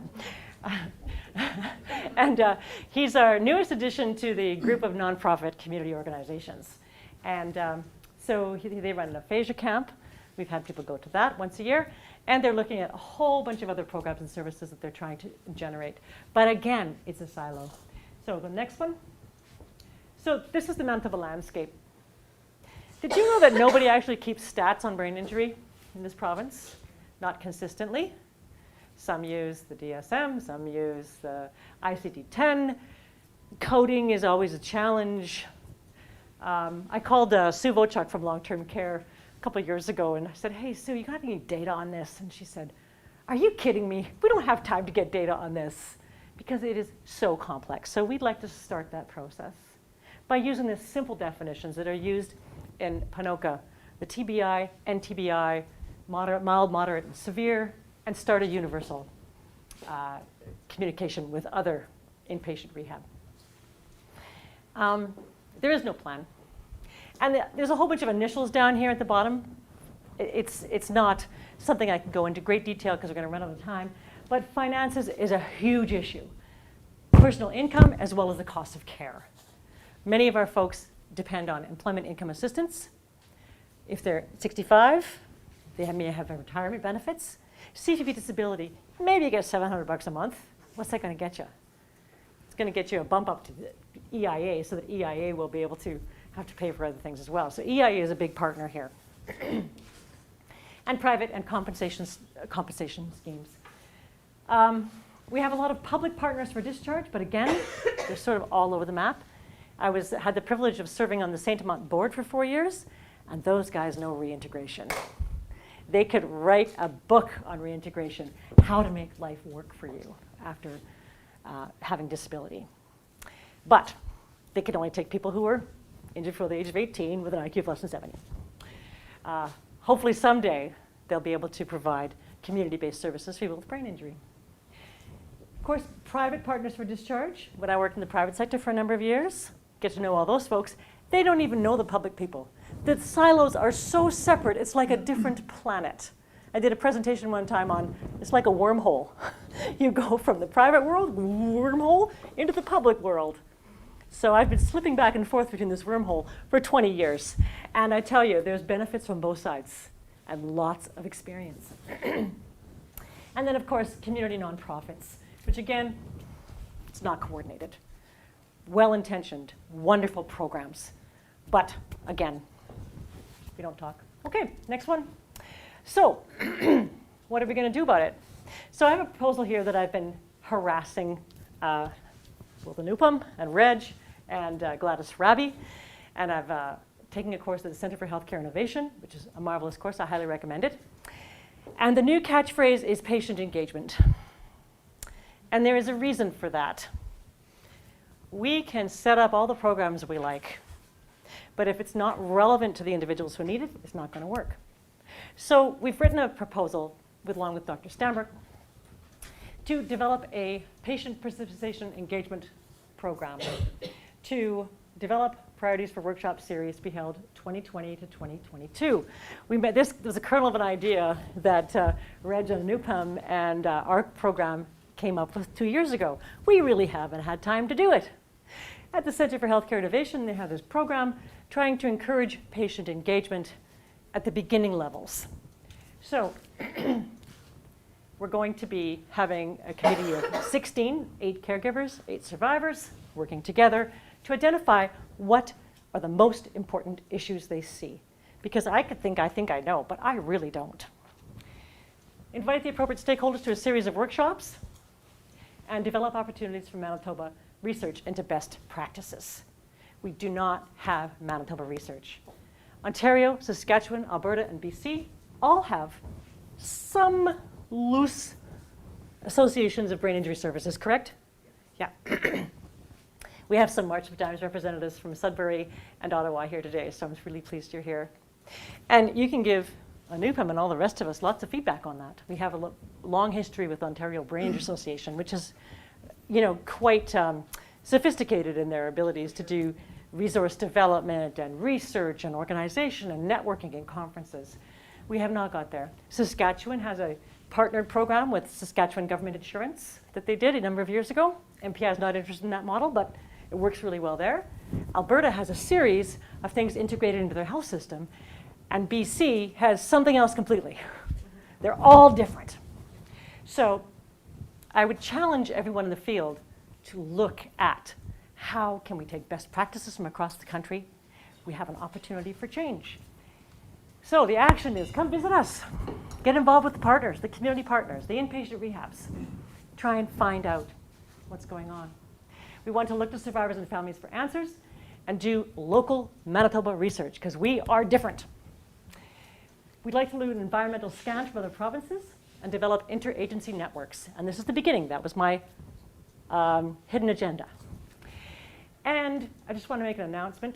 And he's our newest addition to the group of nonprofit community organizations. And so they run an aphasia camp. We've had people go to that once a year. And they're looking at a whole bunch of other programs and services that they're trying to generate. But again, it's a silo. So the next one. So this is the Manitoba landscape. Did you know that nobody actually keeps stats on brain injury in this province? Not consistently. Some use the DSM, some use the ICD-10. Coding is always a challenge. I called Sue Vochuk from long-term care a couple of years ago, and I said, hey, Sue, you got any data on this? And she said, are you kidding me? We don't have time to get data on this because it is so complex. So we'd like to start that process by using the simple definitions that are used in PANOCA, the TBI, NTBI, moderate, mild, moderate, and severe, and start a universal communication with other inpatient rehab. There is no plan. And there's a whole bunch of initials down here at the bottom. It's not something I can go into great detail because we're going to run out of time. But finances is a huge issue. Personal income as well as the cost of care. Many of our folks depend on employment income assistance. If they're 65, they may have retirement benefits. CTV disability, maybe you get $700 a month. What's that going to get you? It's going to get you a bump up to the EIA so that EIA will be able to have to pay for other things as well. So EIA is a big partner here. And private and compensation schemes. We have a lot of public partners for discharge, but again, they're sort of all over the map. I had the privilege of serving on the Saint Amant board for 4 years, and those guys know reintegration. They could write a book on reintegration, how to make life work for you after having disability. But they could only take people who were injured before the age of 18 with an IQ of less than 70. Hopefully someday they'll be able to provide community-based services for people with brain injury. Of course, private partners for discharge. When I worked in the private sector for a number of years, get to know all those folks, they don't even know the public people. The silos are so separate, it's like a different planet. I did a presentation one time on, it's like a wormhole. You go from the private world, wormhole, into the public world. So I've been slipping back and forth between this wormhole for 20 years. And I tell you, there's benefits from both sides and lots of experience. And then, of course, community nonprofits, which again, it's not coordinated. Well-intentioned, wonderful programs. But again, we don't talk. Okay, next one. So what are we going to do about it? So I have a proposal here that I've been harassing the NUPM and Reg and Gladys Raby. And I've taken a course at the Centre for Healthcare Innovation, which is a marvelous course. I highly recommend it. And the new catchphrase is patient engagement. And there is a reason for that. We can set up all the programs we like, but if it's not relevant to the individuals who need it, it's not going to work. So we've written a proposal, along with Dr. Stamberg, to develop a patient participation engagement program to develop priorities for workshop series to be held 2020 to 2022. This was a kernel of an idea that Reg and NUPM and our program came up with 2 years ago. We really haven't had time to do it. At the Centre for Healthcare Innovation, they have this program trying to encourage patient engagement at the beginning levels. So we're going to be having a committee of 16, 8 caregivers, 8 survivors, working together to identify what are the most important issues they see. Because I think I know, but I really don't. Invite the appropriate stakeholders to a series of workshops and develop opportunities for Manitoba research into best practices. We do not have Manitoba research. Ontario, Saskatchewan, Alberta, and BC all have some loose associations of brain injury services, correct? Yeah. We have some March of Dimes representatives from Sudbury and Ottawa here today, so I'm really pleased you're here. And you can give Anupam and all the rest of us lots of feedback on that. We have a long history with Ontario Brain Injury Association, which is, quite sophisticated in their abilities to do resource development and research and organization and networking and conferences. We have not got there. Saskatchewan has a partnered program with Saskatchewan Government Insurance that they did a number of years ago. MPI is not interested in that model, but it works really well there. Alberta has a series of things integrated into their health system, and BC has something else completely. They're all different. So I would challenge everyone in the field to look at how can we take best practices from across the country. We have an opportunity for change. So the action is come visit us. Get involved with the partners, the community partners, the inpatient rehabs. Try and find out what's going on. We want to look to survivors and families for answers and do local Manitoba research because we are different. We'd like to do an environmental scan from other provinces and develop interagency networks. And this is the beginning. That was my hidden agenda. And I just want to make an announcement.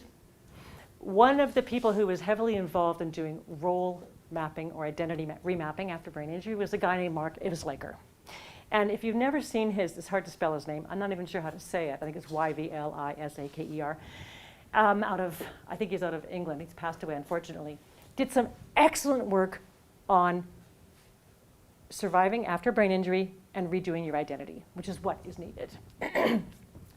One of the people who was heavily involved in doing role mapping or identity remapping after brain injury was a guy named Mark Ivslaker. And if you've never seen it's hard to spell his name. I'm not even sure how to say it. I think it's Yvlisaker. I think he's out of England. He's passed away, unfortunately. Did some excellent work on surviving after brain injury and redoing your identity, which is what is needed.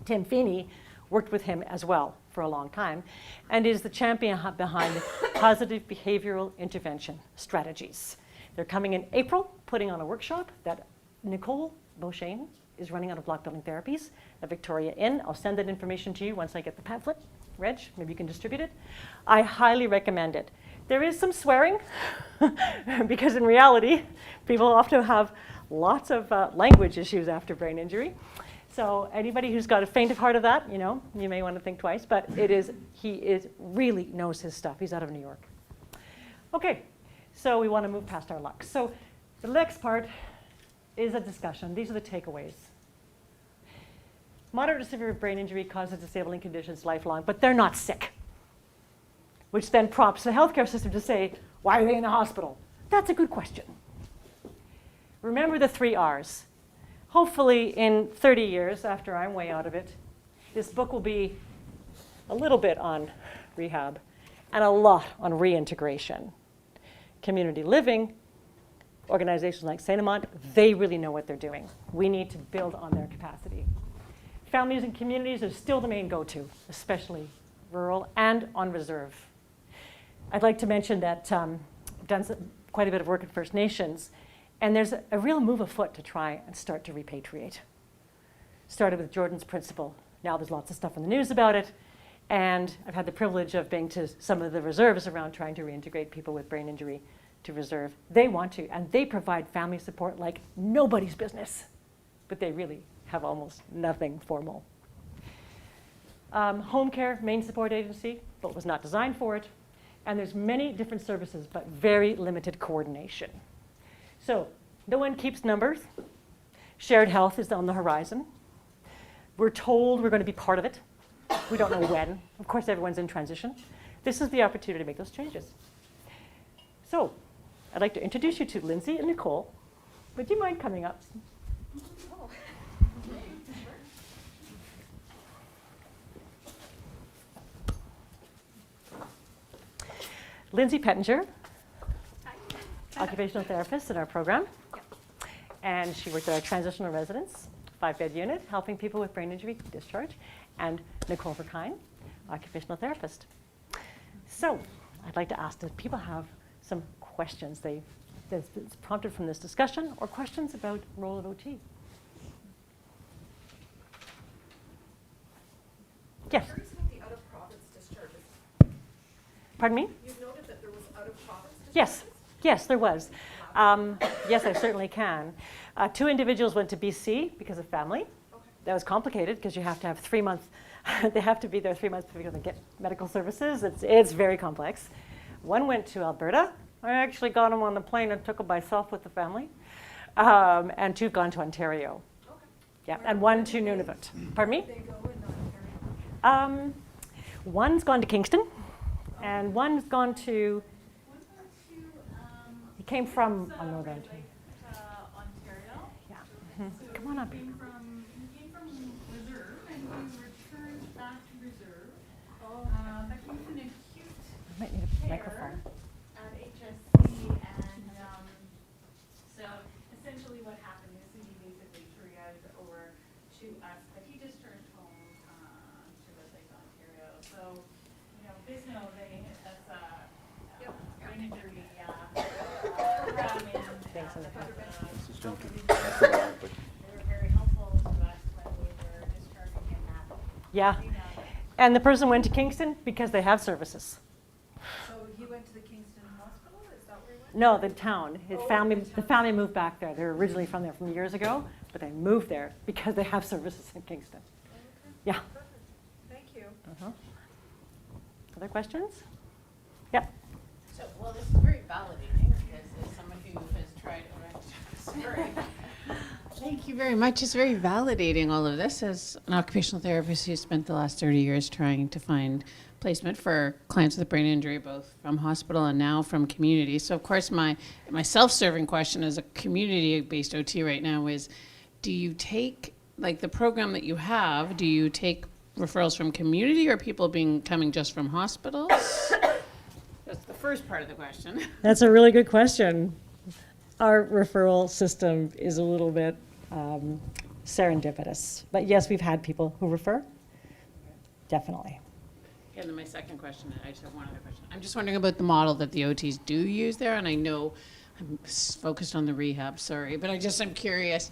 Tim Feeney worked with him as well for a long time and is the champion behind positive behavioral intervention strategies. They're coming in April, putting on a workshop that Nicole Beauchesne is running out of block building therapies at Victoria Inn. I'll send that information to you once I get the pamphlet. Reg, maybe you can distribute it. I highly recommend it. There is some swearing because in reality, people often have lots of language issues after brain injury. So anybody who's got a faint of heart of that, you may want to think twice, but he really knows his stuff. He's out of New York. Okay, so we want to move past our luck. So the next part is a discussion. These are the takeaways. Moderate to severe brain injury causes disabling conditions lifelong, but they're not sick. Which then prompts the healthcare system to say, why are they in the hospital? That's a good question. Remember the 3 R's. Hopefully in 30 years, after I'm way out of it, this book will be a little bit on rehab and a lot on reintegration. Community living, organizations like Saint Amant, they really know what they're doing. We need to build on their capacity. Families and communities are still the main go-to, especially rural and on reserve. I'd like to mention that I've done quite a bit of work in First Nations, and there's a real move afoot to try and start to repatriate. Started with Jordan's Principle. Now there's lots of stuff in the news about it, and I've had the privilege of being to some of the reserves around trying to reintegrate people with brain injury to reserve. They want to, and they provide family support like nobody's business, but they really have almost nothing formal. Home care, main support agency, but was not designed for it. And there's many different services, but very limited coordination. So no one keeps numbers. Shared health is on the horizon. We're told we're going to be part of it. We don't know when. Of course, everyone's in transition. This is the opportunity to make those changes. So I'd like to introduce you to Lindsay and Nicole. Would you mind coming up? Oh. Lindsay Pettinger, Hi. occupational therapist in our program. Yep. And she worked at our transitional residence, 5-bed unit, helping people with brain injury discharge. And Nicole Verkine, occupational therapist. So I'd like to ask, do people have some questions that's prompted from this discussion or questions about role of OT? Yes. Curious about the out-of-province discharges. Pardon me? You noted that there was out-of-province discharges? Yes. Yes, there was. Yes, I certainly can. 2 individuals went to BC because of family. Okay. That was complicated because you have to have 3 months. They have to be there 3 months before they get medical services. It's very complex. One went to Alberta. I actually got them on the plane and took them myself with the family. And 2 gone to Ontario. Okay. Yeah, and 1 to Nunavut. Pardon me? They go in Ontario. One's gone to Kingston, and one's gone to, he came from Northern Ontario. Ontario. Yeah. So Come on up. He came from reserve and he returned back to reserve. But he was in acute I might need a care microphone. at HSC, and so essentially what happened is he basically triaged over to us, but he discharged home to Lake Ontario. So, Bisno, that's Yep. brain injury program in Thanks, Anita. they were very helpful to us when we were discharging him that. Yeah, and the person went to Kingston because they have services. So he went to the Kingston Hospital? Is that where he went? No, the town. His Oh, family, the the family moved back there. They were originally from there from years ago, but they moved there because they have services in Kingston. Oh, okay. Yeah. Perfect. Thank you. Uh-huh. Other questions? Yep. So, well, this is very validating because as someone who has tried, sorry. Thank you very much. It's very validating, all of this, as an occupational therapist who spent the last 30 years trying to find placement for clients with brain injury, both from hospital and now from community. So, of course, my self-serving question as a community-based OT right now is, do you take, like the program that you have, do you take referrals from community or people coming just from hospitals? That's the first part of the question. That's a really good question. Our referral system is a little bit serendipitous. But yes, we've had people who refer. Definitely. And then my second question, I just have one other question. I'm just wondering about the model that the OTs do use there, and I know I'm focused on the rehab, sorry, but I'm curious,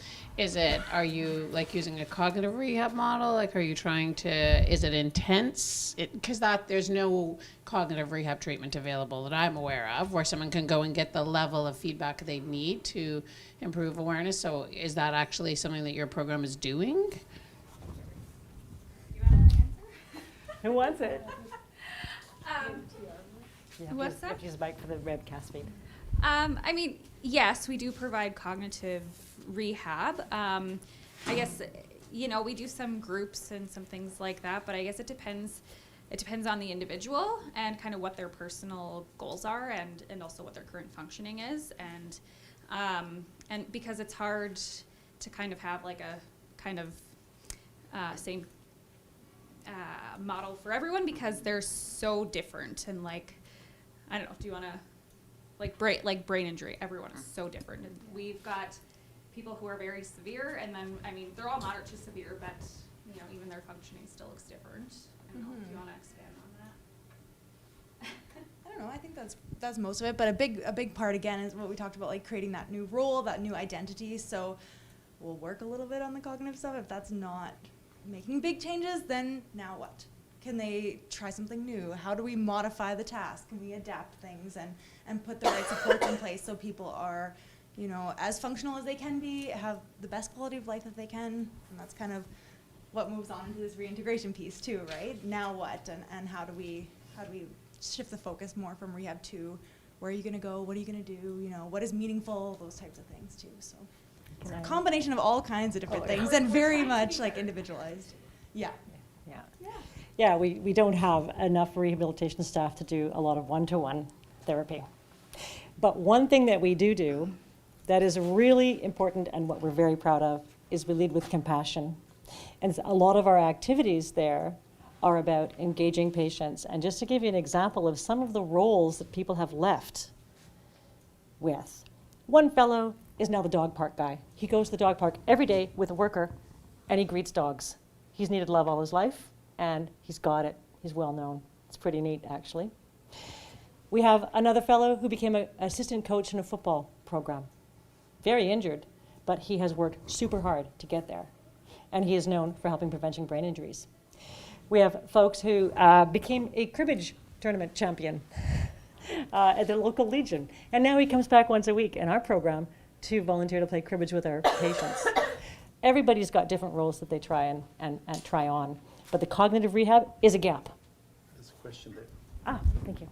are you like using a cognitive rehab model? Like, are you trying to, is it intense? Because there's no cognitive rehab treatment available that I'm aware of where someone can go and get the level of feedback they need to improve awareness. So is that actually something that your program is doing? You want to answer? Who wants it? What's that? Have to use a mic for the webcast feed. I mean, yes, we do provide cognitive rehab. I guess, we do some groups and some things like that, but I guess it depends on the individual and kind of what their personal goals are and also what their current functioning is. And because it's hard to kind of have like a kind of same model for everyone because they're so different and like, I don't know, do you want to, like brain injury, everyone is so different. And we've got people who are very severe, and then, I mean, they're all moderate to severe, but, even their functioning still looks different. I don't know, do you want to expand on that? I don't know. I think that's most of it. But a big part again is what we talked about, like creating that new role, that new identity. So we'll work a little bit on the cognitive stuff. If that's not making big changes, then now what? Can they try something new? How do we modify the task? Can we adapt things and put the right supports in place so people are, as functional as they can be, have the best quality of life that they can? And that's kind of what moves on into this reintegration piece too, right? Now what? And how do we shift the focus more from rehab to where are you going to go? What are you going to do? What is meaningful? Those types of things too. So it's a combination of all kinds of different things and very much like individualized. Yeah. Yeah. Yeah. Yeah, we don't have enough rehabilitation staff to do a lot of one-to-one therapy. But one thing that we do that is really important and what we're very proud of is we lead with compassion. And a lot of our activities there are about engaging patients. And just to give you an example of some of the roles that people have left with, one fellow is now the dog park guy. He goes to the dog park every day with a worker and he greets dogs. He's needed love all his life. And he's got it. He's well known. It's pretty neat, actually. We have another fellow who became an assistant coach in a football program. Very injured, but he has worked super hard to get there. And he is known for helping preventing brain injuries. We have folks who became a cribbage tournament champion at the local Legion. And now he comes back once a week in our program to volunteer to play cribbage with our patients. Everybody's got different roles that they try and try on. But the cognitive rehab is a gap. There's a question there. Ah, thank you.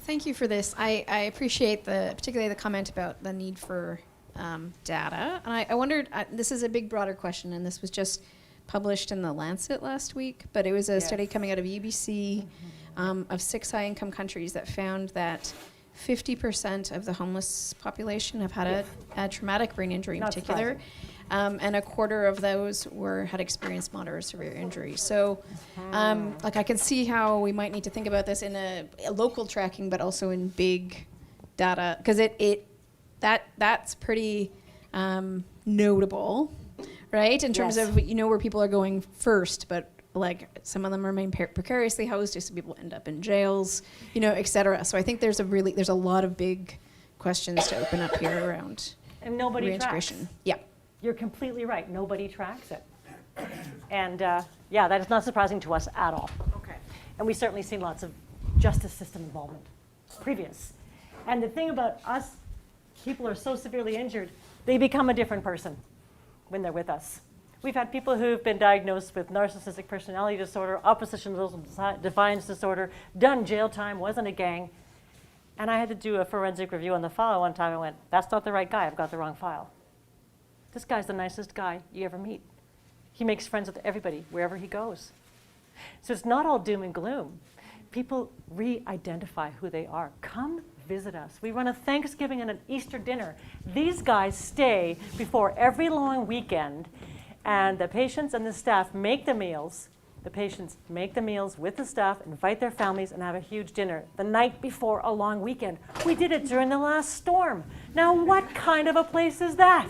Thank you for this. I appreciate particularly the comment about the need for data. And I wondered, this is a big, broader question, and this was just published in the Lancet last week, but it was a study coming out of UBC of 6 high-income countries that found that 50% of the homeless population have had a traumatic brain injury in Not particular, and a quarter of those had experienced moderate or severe injury. So, like, I can see how we might need to think about this in a local tracking, but also in big data, because that's pretty notable, right? In terms of where people are going first, but like some of them remain precariously housed, some people end up in jails, et cetera. So I think there's a lot of big questions to open up here around And nobody reintegration. tracks. Yeah. You're completely right. Nobody tracks it. And that is not surprising to us at all. Okay. And we've certainly seen lots of justice system involvement previous. And the thing about us, people are so severely injured, they become a different person when they're with us. We've had people who've been diagnosed with narcissistic personality disorder, oppositional defiance disorder, done jail time, was in a gang. And I had to do a forensic review on the file one time. I went, that's not the right guy. I've got the wrong file. This guy's the nicest guy you ever meet. He makes friends with everybody wherever he goes. So it's not all doom and gloom. People re-identify who they are. Come visit us. We run a Thanksgiving and an Easter dinner. These guys stay before every long weekend, and the patients and the staff make the meals. The patients make the meals with the staff, invite their families, and have a huge dinner the night before a long weekend. We did it during the last storm. Now, what kind of a place is that?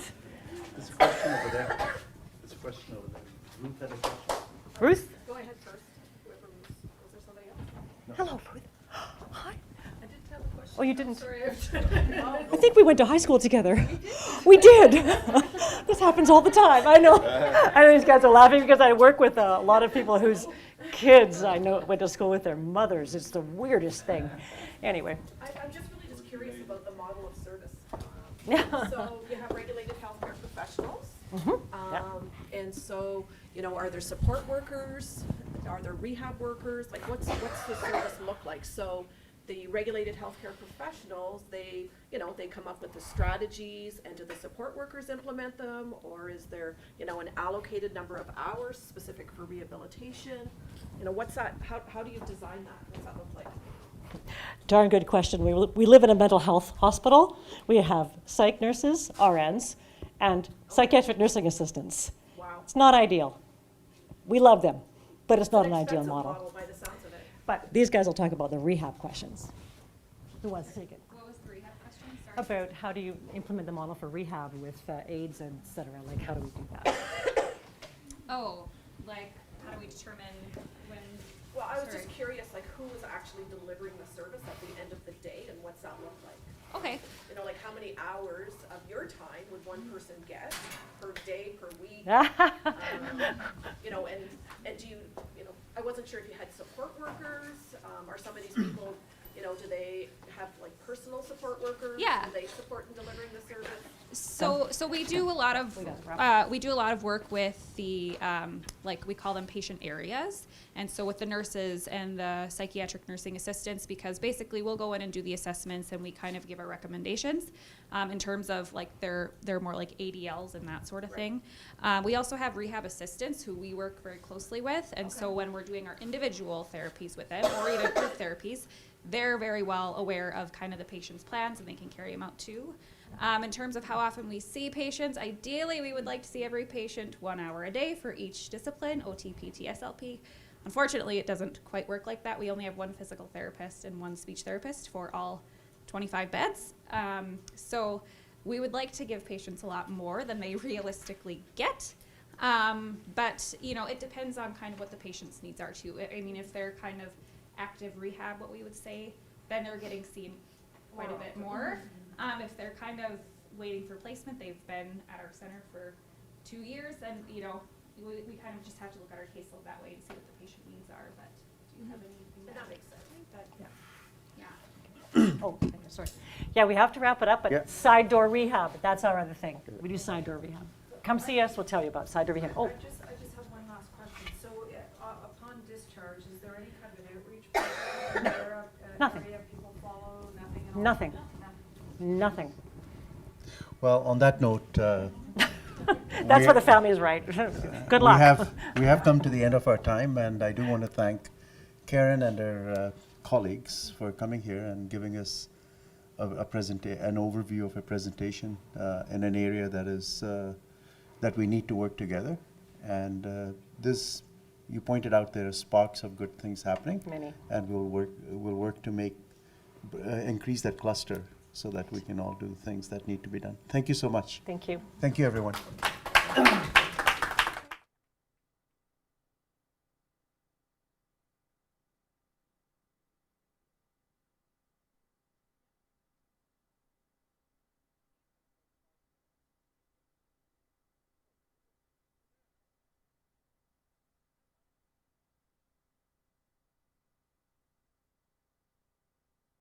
There's a question over there. There's a question over there. Ruth had a question. Ruth? Go ahead first. Whoever was there somebody else? Hello, Ruth. Hi. I didn't have a question. Oh, you didn't? Sorry. I think we went to high school together. We did. This happens all the time. I know. I know these guys are laughing because I work with a lot of people whose kids I know went to school with their mothers. It's the weirdest thing. Anyway. I'm just really curious about the model of service. Yeah. So you have regulated healthcare professionals. Yeah. And so, are there support workers? Are there rehab workers? Like, what's the service look like? So the regulated healthcare professionals, they come up with the strategies, and do the support workers implement them? Or is there, an allocated number of hours specific for rehabilitation? What's that, how do you design that? What's that look like? Darn good question. We live in a mental health hospital. We have psych nurses, RNs, and psychiatric nursing assistants. Wow. It's not ideal. We love them, but it's not an An ideal expensive model. by the sounds of it. But these guys will talk about the rehab questions. Who wants to take it? What was the rehab question? Sorry. About how do you implement the model for rehab with AIDS and et cetera? Like, how do we do that? Oh, like, how do we determine when? Well, I was Sorry. just curious, like, who is actually delivering the service at the end of the day, and what's that look like? Okay. Like, how many hours of your time would one person get per day, per week? And do you, I wasn't sure if you had support workers, or some of these people, do they have like personal support workers? Yeah. Do they support in delivering the service? So we do a lot of work with the like we call them patient areas, and so with the nurses and the psychiatric nursing assistants, because basically we'll go in and do the assessments, and we kind of give our recommendations in terms of like they're more like ADLs and that sort of thing. We also have rehab assistants who we work very closely with, and so when we're doing our individual therapies with them or even group therapies, they're very well aware of kind of the patient's plans, and they can carry them out too. In terms of how often we see patients, ideally we would like to see every patient 1 hour a day for each discipline, OT, PT, SLP. Unfortunately, it doesn't quite work like that. We only have one physical therapist and one speech therapist for all 25 beds. So we would like to give patients a lot more than they realistically get. But, it depends on kind of what the patient's needs are too. I mean, if they're kind of active rehab, what we would say, then they're getting seen quite a bit more. If they're kind of waiting for placement, they've been at our center for 2 years, and we kind of just have to look at our caseload that way and see what the patient needs are. But do you have anything That makes sense. Yeah. Oh, sorry. Yeah, we have to wrap it up, but Yeah. side door rehab, that's our other thing. We do side door rehab. Come see us, we'll tell you about side door rehab. Oh, I just have one last question. So upon discharge, is there any kind of an outreach program where an Nothing. area people follow Nothing. Nothing. Well, on that note, That's where the family is right. Good luck. We have come to the end of our time, and I do want to thank Karen and her colleagues for coming here and giving us an overview of a presentation in an area that is that we need to work together. And this, you pointed out, there are sparks of good things happening. Many. And we'll work to make increase that cluster so that we can all do things that need to be done. Thank you so much. Thank you. Thank you, everyone.